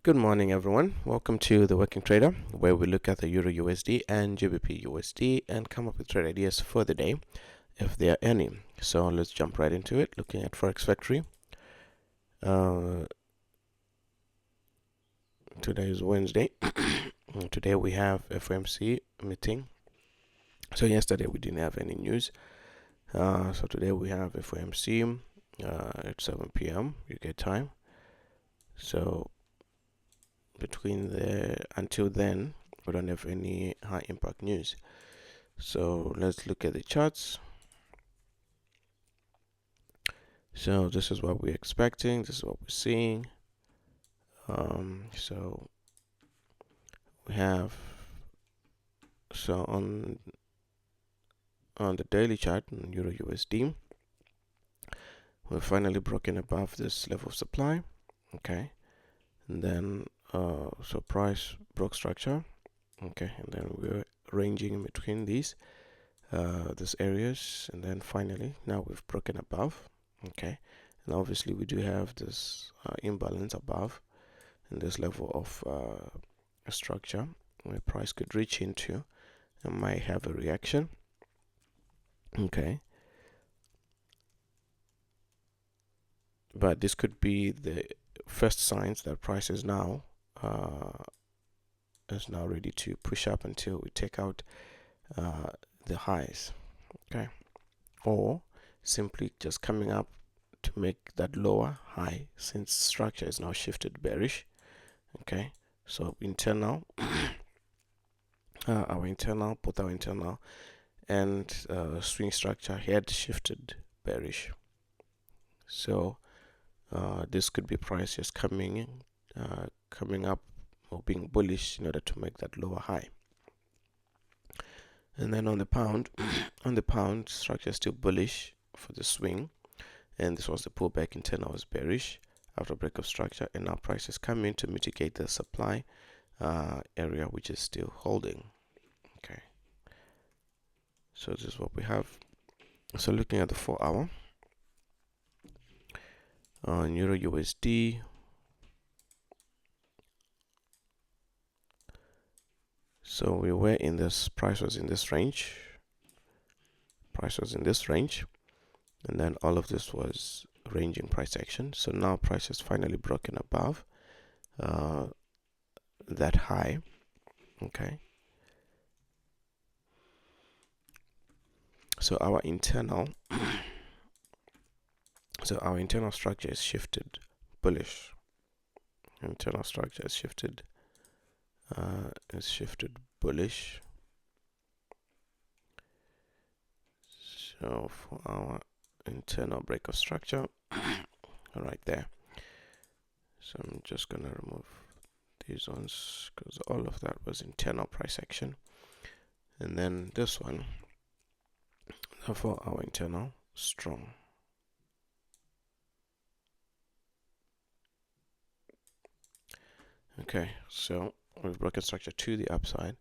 Good morning, everyone. Welcome to the Working Trader, where we look at the Euro USD and GBPUSD and come up with trade ideas for the day, if there are any. So let's jump right into it. Looking at Forex Factory. Today is Wednesday. Today we have FOMC meeting. So yesterday we didn't have any news. So today we have FOMC at 7 p.m. UK time. So between until then, we don't have any high impact news. So let's look at the charts. So this is what we're expecting. This is what we're seeing. So we have on the daily chart on Euro USD, we're finally broken above this level of supply. Okay, and then so price broke structure. Okay, and then we're ranging in between these areas, and then finally now we've broken above. Okay, and obviously we do have this imbalance above in this level of a structure where price could reach into and might have a reaction. Okay, but this could be the first signs that price is now ready to push up until we take out the highs. Okay, or simply just coming up to make that lower high, since structure is now shifted bearish. Okay, so internal our internal and swing structure had shifted bearish. So this could be price just coming up or being bullish in order to make that lower high. And then on the pound, structure is still bullish for the swing, and this was the pullback. Internal was bearish after break of structure, and now price is coming to mitigate the supply area, which is still holding. Okay, so this is what we have. So looking at the 4 hour on Euro USD, so we were in this, price was in this range, and then all of this was ranging price action. So now price has finally broken above that high. Okay, so our internal structure is shifted bullish. Internal structure is shifted bullish. So for our internal break of structure, right there. So I'm just gonna remove these ones because all of that was internal price action, and then this one, therefore our internal strong. Okay, so we've broken structure to the upside.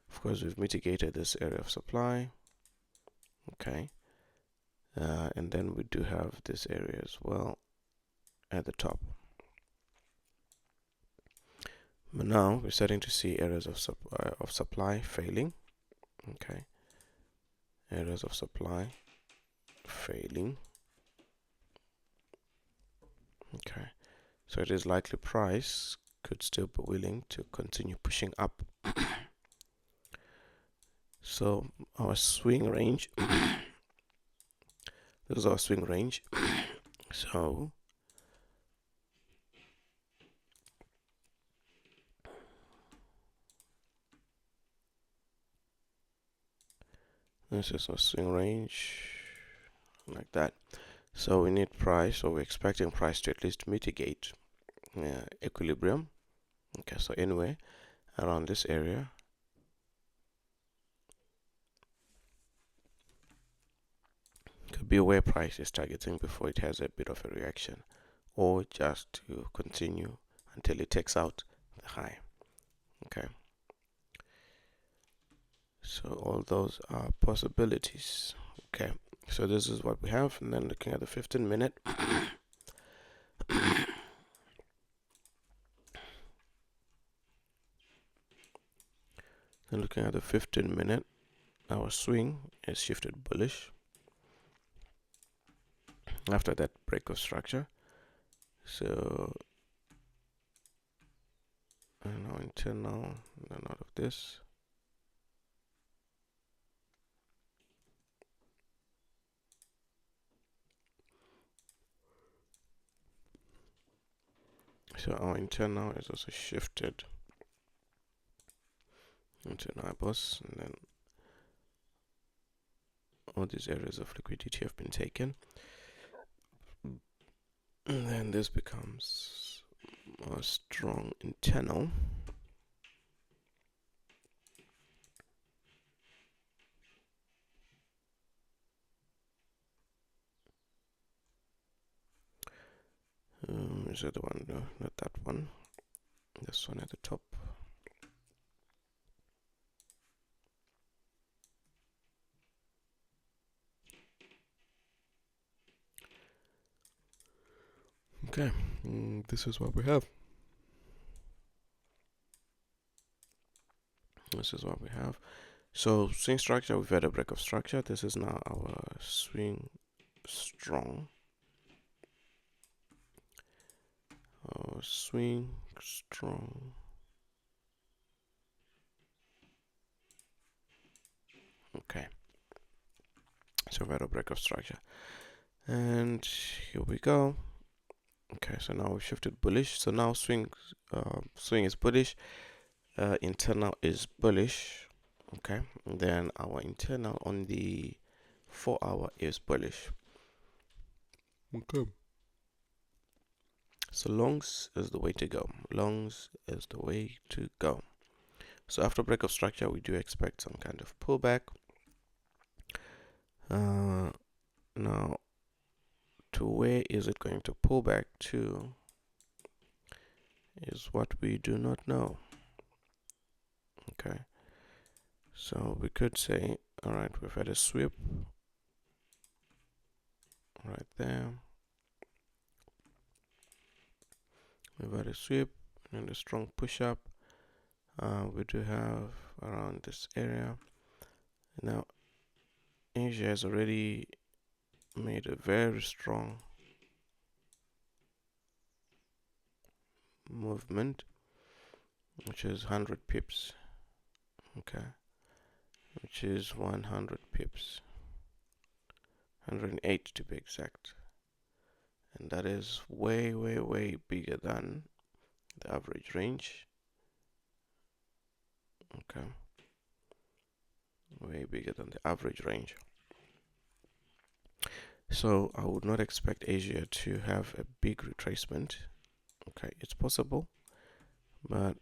Of course, we've mitigated this area of supply. Okay, and then we do have this area as well at the top. But now we're starting to see areas of supply failing. Okay, areas of supply failing. Okay, so it is likely price could still be willing to continue pushing up. So our swing range, this is our swing range. So this is our swing range, like that. So we need price, or we're expecting price to at least mitigate equilibrium. Okay, so anyway, around this area, could be where price is targeting before it has a bit of a reaction, or just to continue until it takes out the high. Okay, so all those are possibilities. Okay, so this is what we have. And then looking at the 15-minute, And looking at the 15-minute, our swing is shifted bullish after that break of structure. So now internal, and out of this. So our internal is also shifted into an IBOS, and then all these areas of liquidity have been taken. And then this becomes a strong internal. Is that the one? No, not that one. This one at the top. Okay, this is what we have. This is what we have. So swing structure, we've had a break of structure. This is now our swing strong. Our swing strong. Okay. So we've had a break of structure. And here we go. Okay, so now we've shifted bullish. So now swing is bullish. Internal is bullish. Okay, and then our internal on the 4-hour is bullish. Okay. So longs is the way to go. Longs is the way to go. So after break of structure, we do expect some kind of pullback. Now, to where is it going to pull back to is what we do not know. Okay. So we could say, all right, we've had a sweep right there. We've had a sweep and a strong push up. We do have around this area. Now, Asia has already made a very strong movement, which is 100 pips. Okay. Which is 100 pips. 108 to be exact. And that is way, way, way bigger than the average range. Okay. Way bigger than the average range. So I would not expect Asia to have a big retracement. Okay, it's possible, but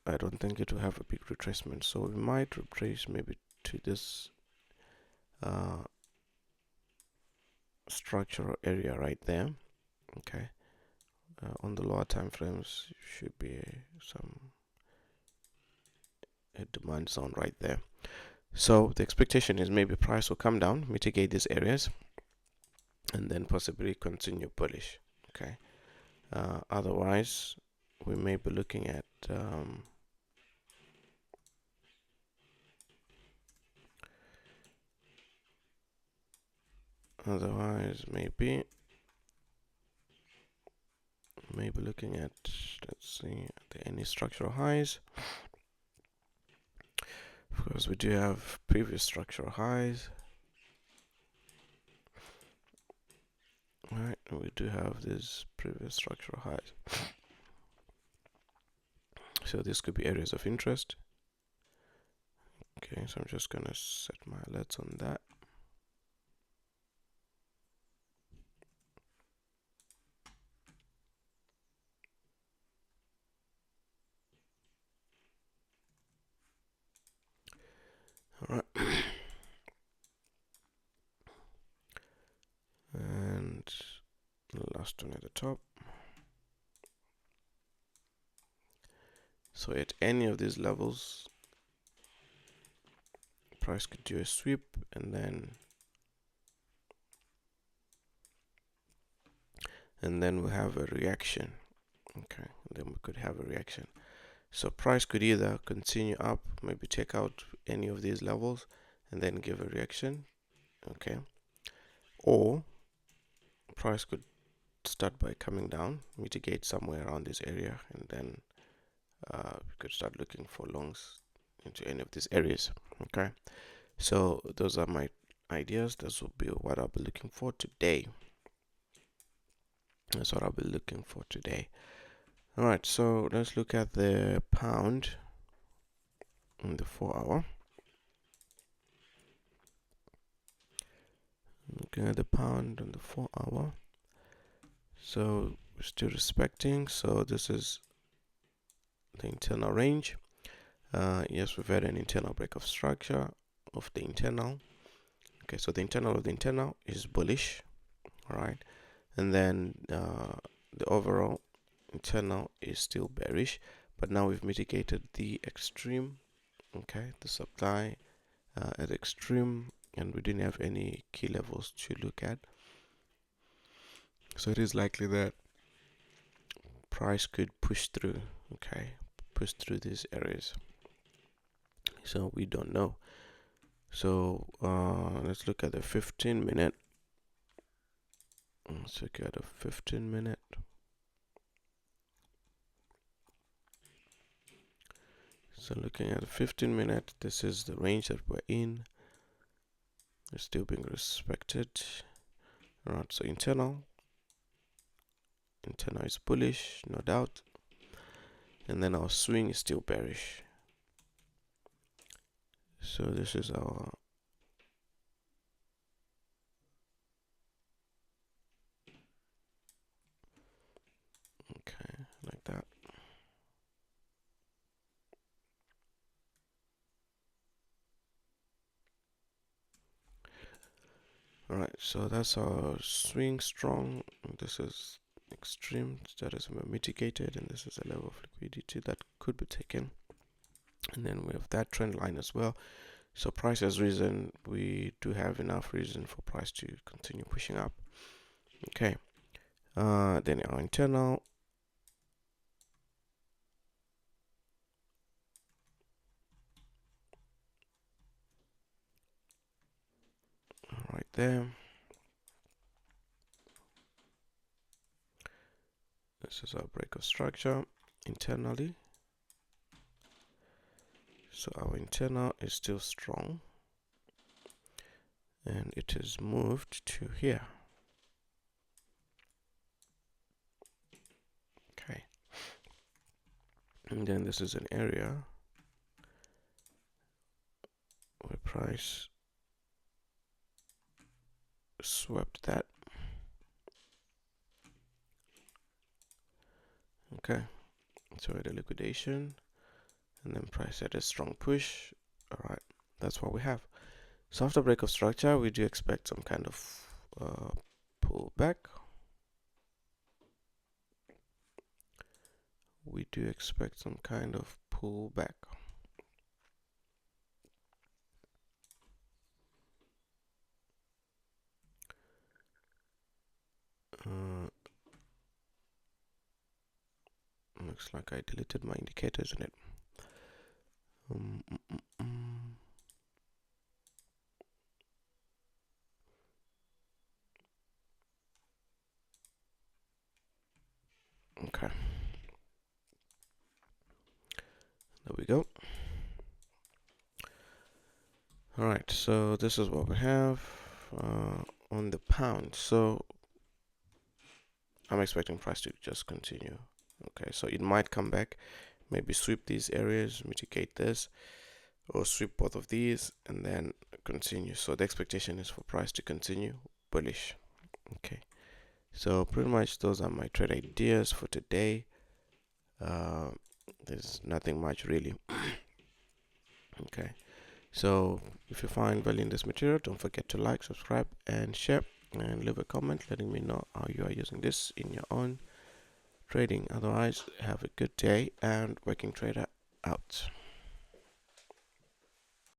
I don't think it will have a big retracement. So we might retrace maybe to this structural area right there. Okay. On the lower time frames should be a demand zone right there. So the expectation is maybe price will come down, mitigate these areas, and then possibly continue bullish. Okay. Otherwise, we may be looking at maybe looking at, let's see, any structural highs. Of course, we do have previous structural highs. Alright, we do have these previous structural highs. So this could be areas of interest. Okay, so I'm just gonna set my alerts on that. Alright. And the last one at the top. So at any of these levels, price could do a sweep and then we'll have a reaction. Okay, and then we could have a reaction. So price could either continue up, maybe take out any of these levels and then give a reaction, okay, or price could start by coming down, mitigate somewhere around this area, and then we could start looking for longs into any of these areas. Okay, so those are my ideas. This will be what I'll be looking for today. That's what I'll be looking for today. All right, so let's look at the pound in the 4-hour. Looking at the pound on the 4-hour. So we're still respecting. So this is the internal range. Yes, we've had an internal break of structure of the internal. Okay, so the internal of the internal is bullish. All right, and then the overall internal is still bearish, but now we've mitigated the extreme. Okay, the supply at extreme, and we didn't have any key levels to look at, so it is likely that price could push through. Okay, push through these areas, so we don't know. So let's look at the 15-minute. Let's look at a 15-minute. So looking at a 15-minute, this is the range that we're in. It's still being respected. Alright, so internal is bullish, no doubt. And then our swing is still bearish. So this is our okay, like that. Alright, so that's our swing strong. This is extreme, that is mitigated, and this is a level of liquidity that could be taken. And then we have that trend line as well. So price has risen. We do have enough reason for price to continue pushing up. Okay. Then our internal. Right there. This is our break of structure internally. So our internal is still strong, and it is moved to here. Okay. And then this is an area where price swept that. Okay. So at a liquidation, and then price had a strong push. All right, that's what we have. So after break of structure, we do expect some kind of pullback. We do expect some kind of pullback. Looks like I deleted my indicator, isn't it? Okay. There we go. Alright, so this is what we have on the pound. So I'm expecting price to just continue. Okay, so it might come back, maybe sweep these areas, mitigate this, or sweep both of these and then continue. So the expectation is for price to continue bullish. Okay, so pretty much those are my trade ideas for today. There's nothing much really. Okay, so if you find value in this material, don't forget to like, subscribe, and share, and leave a comment letting me know how you are using this in your own trading. Otherwise, have a good day, and Working Trader out.